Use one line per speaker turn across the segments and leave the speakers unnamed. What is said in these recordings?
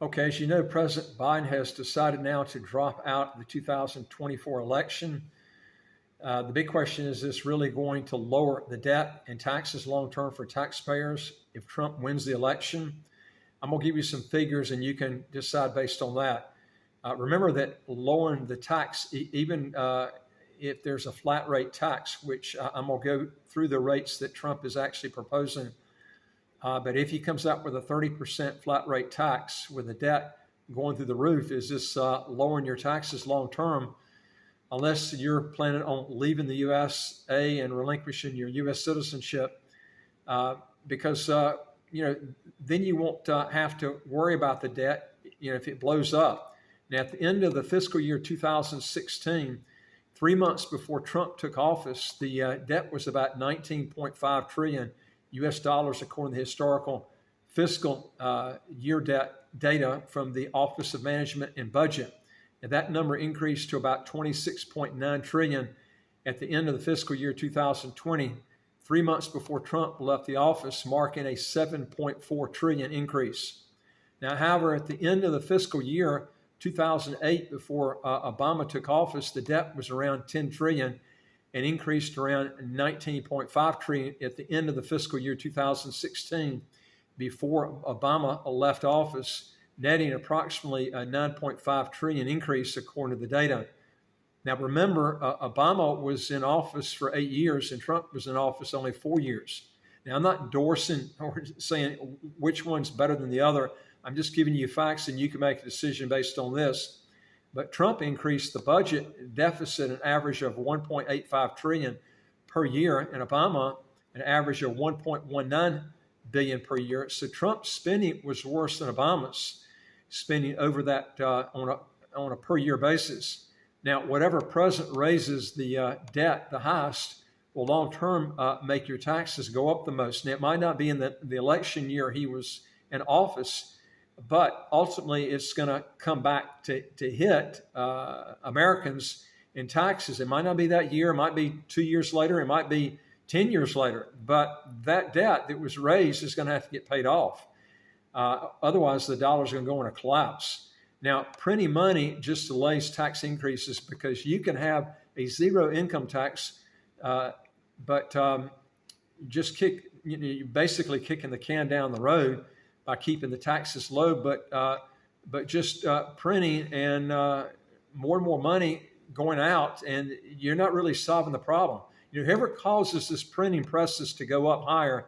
Okay, as you know, President Biden has decided now to drop out the 2024 election. The big question is this really going to lower the debt and taxes long term for taxpayers if Trump wins the election? I'm going to give you some figures and you can decide based on that. Remember that lowering the tax, even if there's a flat rate tax, which I'm going to go through the rates that Trump is actually proposing. But if he comes up with a 30% flat rate tax with the debt going through the roof, is this lowering your taxes long term? Unless you're planning on leaving the USA and relinquishing your US citizenship, because then you won't have to worry about the debt, if it blows up. Now, at the end of the fiscal year 2016, 3 months before Trump took office, the debt was about 19.5 trillion US dollars, according to the historical fiscal year debt data from the Office of Management and Budget. And that number increased to about 26.9 trillion at the end of the fiscal year 2020, 3 months before Trump left the office, marking a 7.4 trillion increase. Now, however, at the end of the fiscal year 2008, before Obama took office, the debt was around 10 trillion and increased around 19.5 trillion at the end of the fiscal year 2016, before Obama left office, netting approximately a 9.5 trillion increase according to the data. Now, remember, Obama was in office for 8 years and Trump was in office only 4 years. Now, I'm not endorsing or saying which one's better than the other. I'm just giving you facts and you can make a decision based on this. But Trump increased the budget deficit an average of 1.85 trillion per year, and Obama an average of 1.19 billion per year. So Trump's spending was worse than Obama's spending over that on a per year basis. Now, whatever president raises the debt the highest will long term make your taxes go up the most. Now, it might not be in the election year he was in office, but ultimately it's going to come back to hit Americans in taxes. It might not be that year. It might be 2 years later. It might be 10 years later. But that debt that was raised is going to have to get paid off. Otherwise, the dollar's going to go in a collapse. Now, printing money just delays tax increases because you can have a zero income tax, but just you're basically kicking the can down the road by keeping the taxes low, but just printing and more money going out, and you're not really solving the problem. Whoever causes this printing presses to go up higher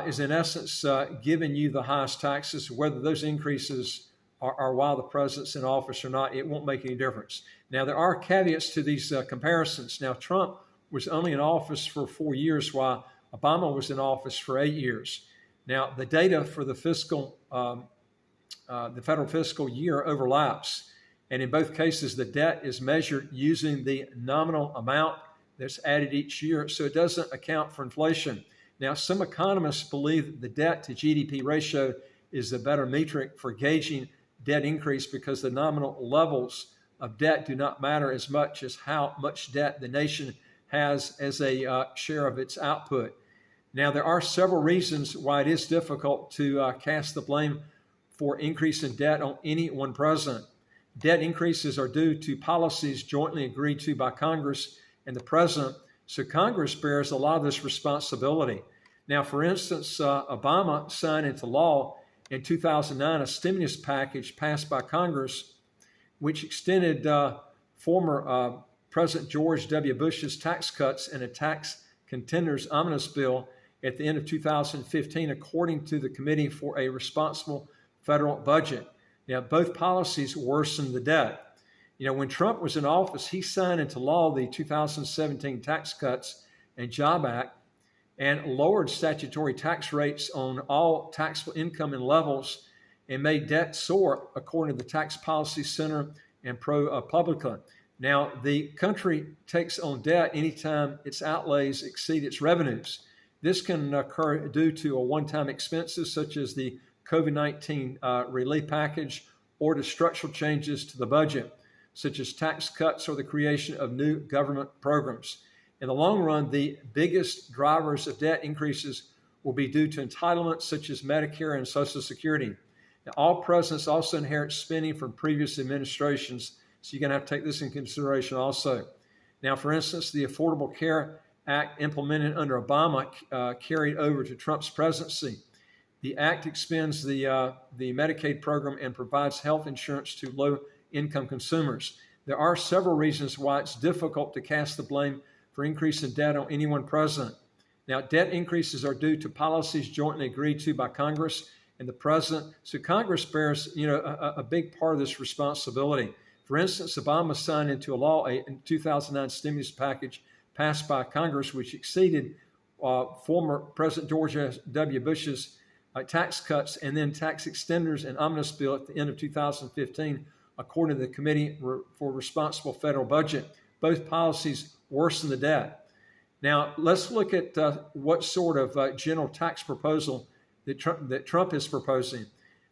is in essence giving you the highest taxes. Whether those increases are while the president's in office or not, it won't make any difference. Now, there are caveats to these comparisons. Now, Trump was only in office for 4 years, while Obama was in office for 8 years. Now, the data for the federal fiscal year overlaps, and in both cases, the debt is measured using the nominal amount that's added each year, so it doesn't account for inflation. Now, some economists believe the debt to GDP ratio is a better metric for gauging debt increase because the nominal levels of debt do not matter as much as how much debt the nation has as a share of its output. Now, there are several reasons why it is difficult to cast the blame for increase in debt on any one president. Debt increases are due to policies jointly agreed to by Congress and the president, so Congress bears a lot of this responsibility. Now, for instance, Obama signed into law in 2009 a stimulus package passed by Congress, which extended former President George W. Bush's tax cuts and a tax contenders omnibus bill at the end of 2015, according to the Committee for a Responsible Federal Budget. Now, both policies worsened the debt. When Trump was in office, he signed into law the 2017 Tax Cuts and Job Act and lowered statutory tax rates on all taxable income and levels and made debt soar, according to the Tax Policy Center and ProPublica. Now, the country takes on debt anytime its outlays exceed its revenues. This can occur due to one-time expenses such as the COVID-19 relief package or to structural changes to the budget, such as tax cuts or the creation of new government programs. In the long run, the biggest drivers of debt increases will be due to entitlements such as Medicare and Social Security. Now, all presidents also inherit spending from previous administrations, so you're going to have to take this in consideration also. Now, for instance, the Affordable Care Act implemented under Obama carried over to Trump's presidency. The act expands the Medicaid program and provides health insurance to low-income consumers. There are several reasons why it's difficult to cast the blame for increase in debt on any one president. Now, debt increases are due to policies jointly agreed to by Congress and the president. So Congress bears, a big part of this responsibility. For instance, Obama signed into a law a 2009 stimulus package passed by Congress, which exceeded former President George W. Bush's tax cuts and then tax extenders and omnibus bill at the end of 2015, according to the Committee for Responsible Federal Budget. Both policies worsen the debt. Now, let's look at what sort of general tax proposal that Trump is proposing.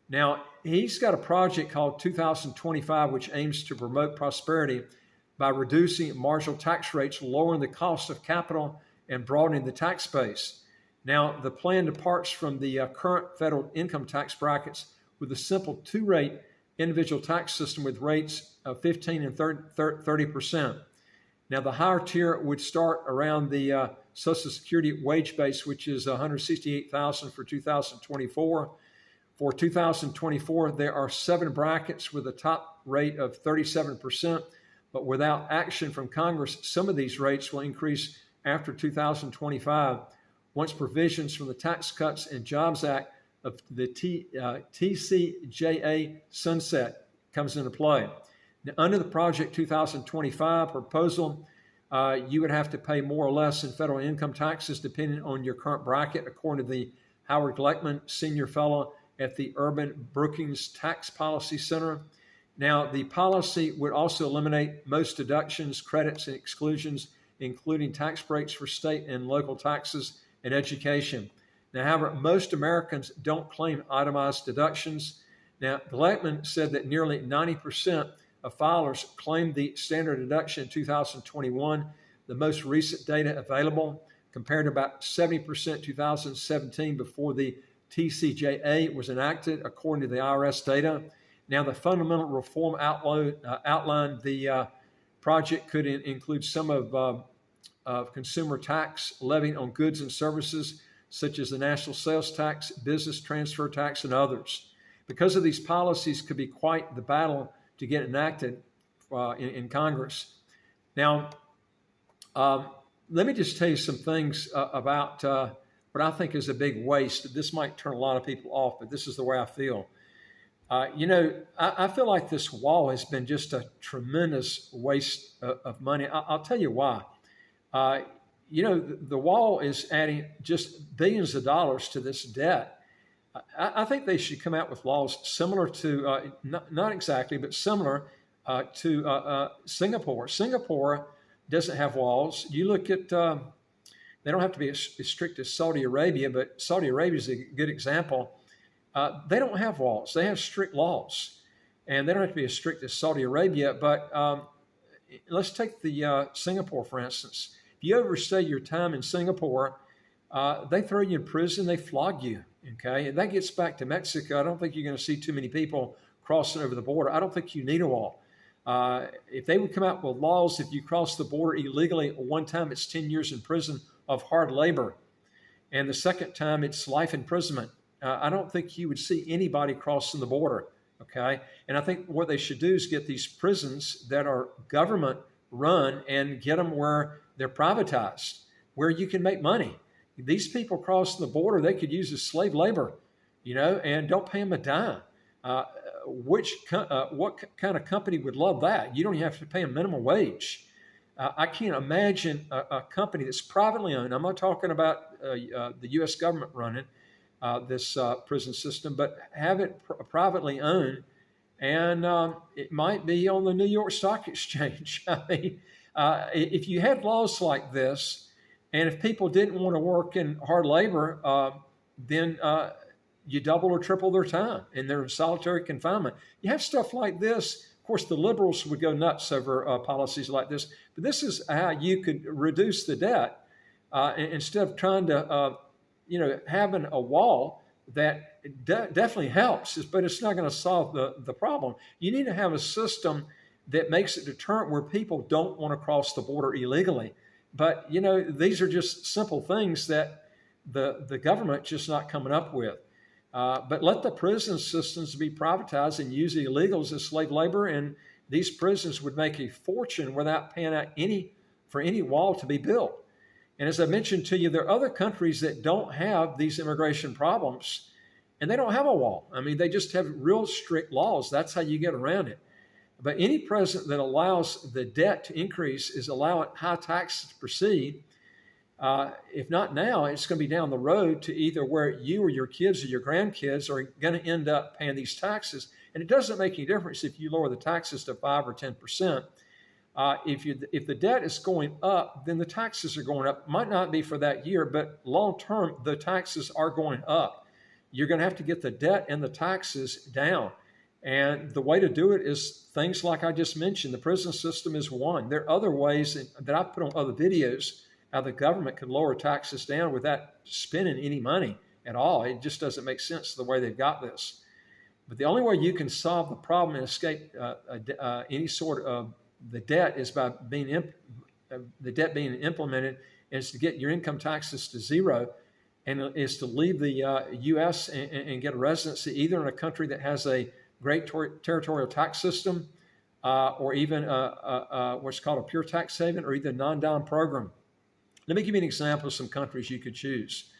Now, he's got a project called 2025, which aims to promote prosperity by reducing marginal tax rates, lowering the cost of capital, and broadening the tax base. Now, the plan departs from the current federal income tax brackets with a simple two-rate individual tax system with rates of 15 and 30%. Now, the higher tier would start around the Social Security wage base, which is $168,000 for 2024. For 2024, there are 7 brackets with a top rate of 37%, but without action from Congress, some of these rates will increase after 2025, once provisions from the Tax Cuts and Jobs Act of the TCJA sunset comes into play. Now, under the Project 2025 proposal, you would have to pay more or less in federal income taxes depending on your current bracket, according to the Howard Gleckman, Senior Fellow at the Urban Brookings Tax Policy Center. Now, the policy would also eliminate most deductions, credits, and exclusions, including tax breaks for state and local taxes and education. Now, however, most Americans don't claim itemized deductions. Now, Gleckman said that nearly 90% of filers claimed the standard deduction in 2021, the most recent data available, compared to about 70% 2017 before the TCJA was enacted, according to the IRS data. Now, the fundamental reform outlined the project could include some of consumer tax levied on goods and services, such as the national sales tax, business transfer tax, and others. Because of these policies could be quite the battle to get enacted in Congress. Now, let me just tell you some things about what I think is a big waste. This might turn a lot of people off, but this is the way I feel. I feel like this wall has been just a tremendous waste of money. I'll tell you why. The wall is adding just billions of dollars to this debt. I think they should come out with laws similar to, not exactly, but similar to Singapore. Singapore doesn't have walls. You look at, they don't have to be as strict as Saudi Arabia, but Saudi Arabia is a good example. They don't have walls. They have strict laws, and they don't have to be as strict as Saudi Arabia. But let's take the Singapore, for instance. If you overstay your time in Singapore, they throw you in prison, they flog you, okay? And that gets back to Mexico. I don't think you're going to see too many people crossing over the border. I don't think you need a wall. If they would come out with laws, if you cross the border illegally, one time it's 10 years in prison of hard labor, and the second time it's life imprisonment. I don't think you would see anybody crossing the border, okay? And I think what they should do is get these prisons that are government run and get them where they're privatized, where you can make money. These people crossing the border, they could use as slave labor, and don't pay them a dime. What kind of company would love that? You don't even have to pay a minimum wage. I can't imagine a company that's privately owned. I'm not talking about the U.S. government running this prison system, but have it privately owned, and it might be on the New York Stock Exchange. I mean, if you had laws like this, and if people didn't want to work in hard labor, then you double or triple their time, and they're in solitary confinement. You have stuff like this. Of course, the liberals would go nuts over policies like this, but this is how you could reduce the debt instead of trying to, having a wall that definitely helps, but it's not going to solve the problem. You need to have a system that makes it deterrent where people don't want to cross the border illegally. But, these are just simple things that the government just not coming up with. But let the prison systems be privatized and use the illegals as slave labor, and these prisons would make a fortune without paying out for any wall to be built. And as I mentioned to you, there are other countries that don't have these immigration problems, and they don't have a wall. I mean, they just have real strict laws. That's how you get around it. But any president that allows the debt to increase is allowing high taxes to proceed. If not now, it's going to be down the road to either where you or your kids or your grandkids are going to end up paying these taxes. And it doesn't make any difference if you lower the taxes to 5 or 10%. If the debt is going up, then the taxes are going up. Might not be for that year, but long term, the taxes are going up. You're going to have to get the debt and the taxes down. And the way to do it is things like I just mentioned. The prison system is one. There are other ways that I've put on other videos how the government could lower taxes down without spending any money at all. It just doesn't make sense the way they've got this. But the only way you can solve the problem and escape any sort of the debt is by the debt being implemented, is to get your income taxes to zero, and is to leave the U.S. and get a residency either in a country that has a great territorial tax system or even what's called a pure tax haven, or either a non-dom program. Let me give you an example of some countries you could choose.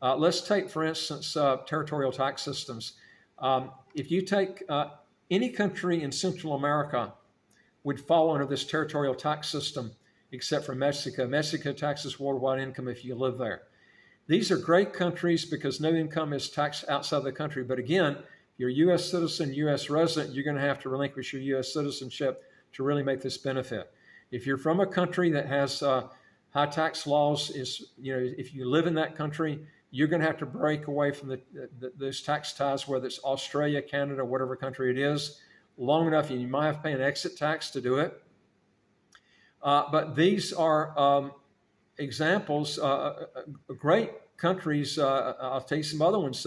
Let's take, for instance, territorial tax systems. If you take any country in Central America would fall under this territorial tax system, except for Mexico. Mexico taxes worldwide income if you live there. These are great countries because no income is taxed outside the country. But again, you're a U.S. citizen, U.S. resident, you're going to have to relinquish your U.S. citizenship to really make this benefit. If you're from a country that has high tax laws, if you live in that country, you're going to have to break away from those tax ties, whether it's Australia, Canada, whatever country it is, long enough. You might have to pay an exit tax to do it. But these are examples, great countries. I'll tell you some other ones.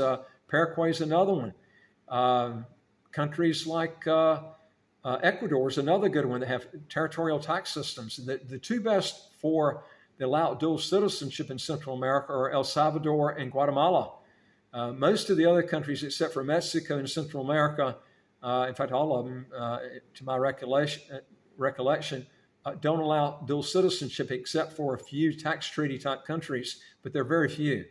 Paraguay is another one. Countries like Ecuador is another good one that have territorial tax systems. The two best that allow dual citizenship in Central America are El Salvador and Guatemala. Most of the other countries, except for Mexico and Central America, in fact, all of them, to my recollection, don't allow dual citizenship except for a few tax treaty type countries, but they're very few.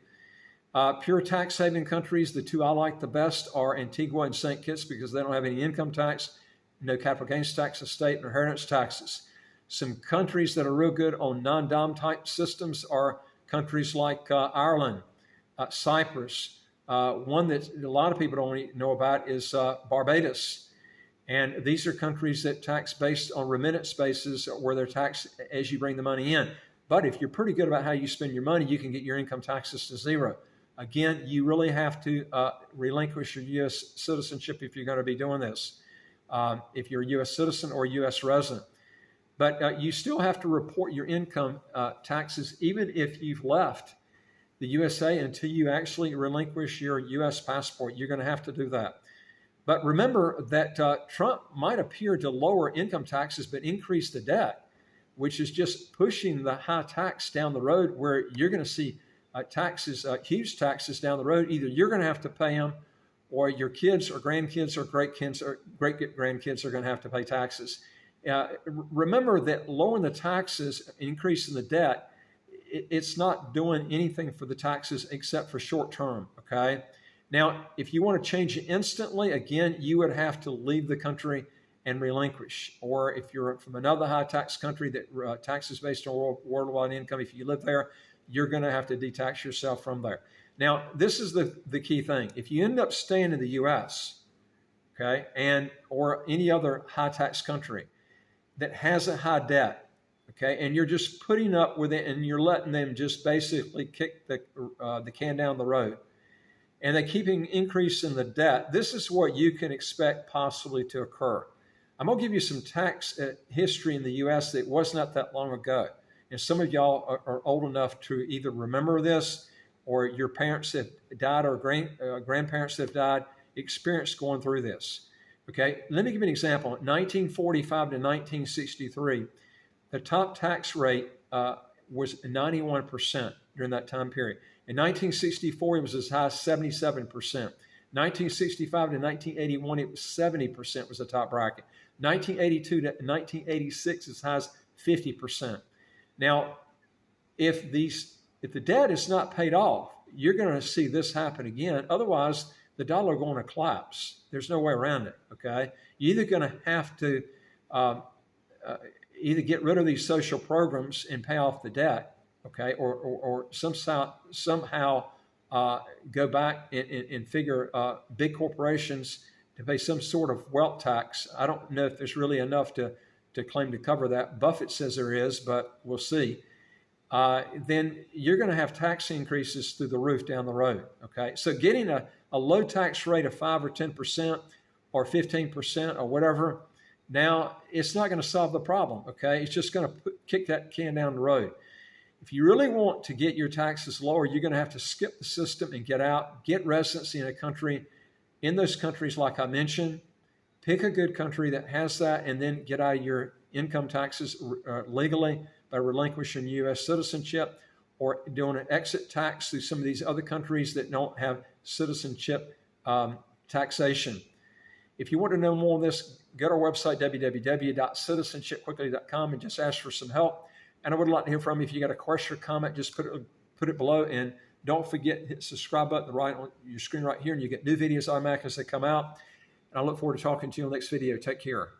Pure tax haven countries, the two I like the best are Antigua and St. Kitts because they don't have any income tax, no capital gains tax, estate, and inheritance taxes. Some countries that are real good on non-dom type systems are countries like Ireland, Cyprus. One that a lot of people don't know about is Barbados. And these are countries that tax based on remittance basis where they're taxed as you bring the money in. But if you're pretty good about how you spend your money, you can get your income taxes to zero. Again, you really have to relinquish your U.S. citizenship if you're going to be doing this, if you're a U.S. citizen or a U.S. resident. But you still have to report your income taxes even if you've left the USA until you actually relinquish your U.S. passport. You're going to have to do that. But remember that Trump might appear to lower income taxes but increase the debt, which is just pushing the high tax down the road where you're going to see taxes, huge taxes down the road. Either you're going to have to pay them or your kids or grandkids or great-grandkids are going to have to pay taxes. Remember that lowering the taxes, increasing the debt, it's not doing anything for the taxes except for short term, okay? Now, if you want to change it instantly, again, you would have to leave the country and relinquish. Or if you're from another high tax country that taxes based on worldwide income, if you live there, you're going to have to detax yourself from there. Now, this is the key thing. If you end up staying in the U.S., okay, or any other high tax country that has a high debt, okay, and you're just putting up with it and you're letting them just basically kick the can down the road, and they keep increasing the debt, this is what you can expect possibly to occur. I'm going to give you some tax history in the U.S. that was not that long ago. And some of y'all are old enough to either remember this or your parents that died or grandparents that have died experienced going through this. Okay, let me give you an example. 1945 to 1963, the top tax rate was 91% during that time period. In 1964, it was as high as 77%. 1965 to 1981, it was 70% was the top bracket. 1982 to 1986, as high as 50%. Now, if the debt is not paid off, you're going to see this happen again. Otherwise, the dollar is going to collapse. There's no way around it, okay? You're either going to have to either get rid of these social programs and pay off the debt, okay, or somehow go back and figure big corporations to pay some sort of wealth tax. I don't know if there's really enough to claim to cover that. Buffett says there is, but we'll see. Then you're going to have tax increases through the roof down the road, okay? So getting a low tax rate of 5 or 10% or 15% or whatever, now it's not going to solve the problem, okay? It's just going to kick that can down the road. If you really want to get your taxes lower, you're going to have to skip the system and get out, get residency in those countries like I mentioned. Pick a good country that has that, and then get out of your income taxes legally by relinquishing U.S. citizenship or doing an exit tax through some of these other countries that don't have citizenship taxation. If you want to know more of this, go to our website, www.citizenshipquickly.com, and just ask for some help. And I would like to hear from you. If you got a question or comment, just put it below. And don't forget to hit the subscribe button right on your screen right here, and you get new videos automatically as they come out. And I look forward to talking to you in the next video. Take care.